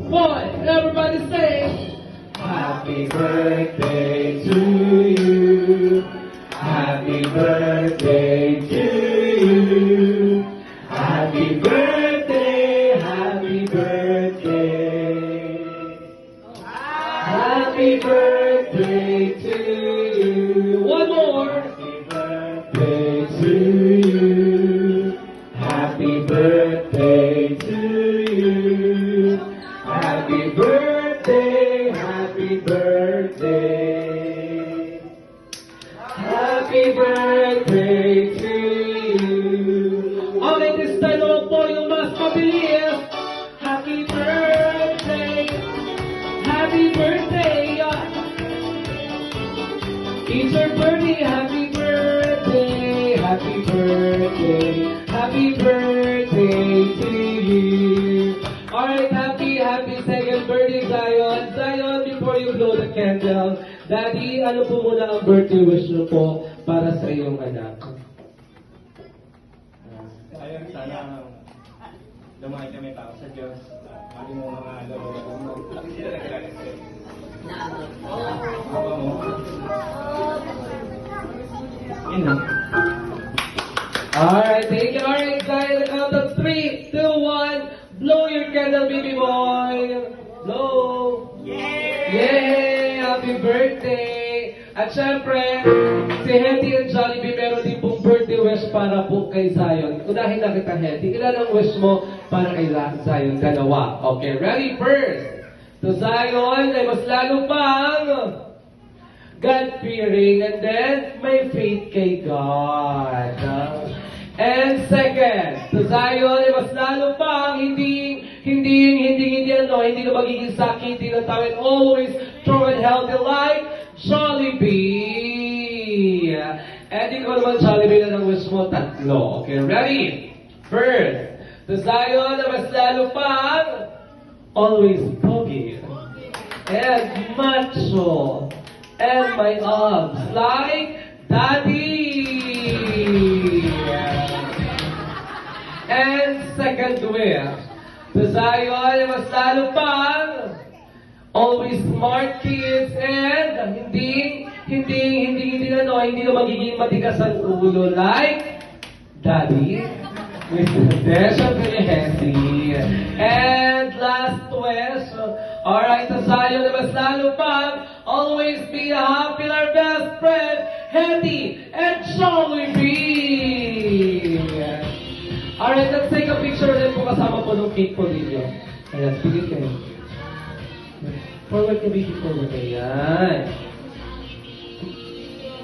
one. Everybody say, Happy birthday to you. Happy birthday to you. Happy birthday, happy birthday. Happy birthday to you. one more. Happy birthday to you. Happy birthday to you. Happy birthday, happy birthday. Happy birthday to you. Okay, this time naman po yung mas mabilis. Happy birthday. Happy birthday. It's your birthday. Happy birthday. Happy birthday. Happy birthday to you. Alright, happy second birthday, Zion. Zion, before you blow the candle, Daddy, ano po muna ang birthday wish nyo po para sa iyong anak? Ayun, sana lumayan kami tao sa Diyos. Mali mo mga lolo. Lagi sila nagkakalit sa'yo. Baba mo. Yun na. Alright, thank you. Alright, guys, the count of 3, 2, 1. Blow your candle, baby boy. Blow. Yay! Happy birthday! At syempre, si Hetty and Jollibee meron din pong birthday wish para po kay Zion. Unahin na kita, Hetty. Ilan ang wish mo para kay Zion? Dalawa. Okay, ready? First, to Zion ay mas lalo pang God-fearing, and then may faith kay God. And second, to Zion ay mas lalo pang hindi na magiging sakit, hindi na tayo, and always strong and healthy like Jollibee. And ikaw naman, Jollibee, na ng wish mo, tatlo. Okay, ready? First, to Zion ay mas lalo pang always pogi and macho and my arms like Daddy. And second wish, to Zion ay mas lalo pang always smart kids and hindi na magiging matigas ang ulo like Daddy. Mr. Desha Hetty. And last wish, alright, to Zion ay mas lalo pang always be a happy, our best friend, Hetty and Jollibee. Alright, let's take a picture ulit po kasama po ng cake po ninyo. Ayan, speaking kayo. Forward ka, baby, forward. Ayan.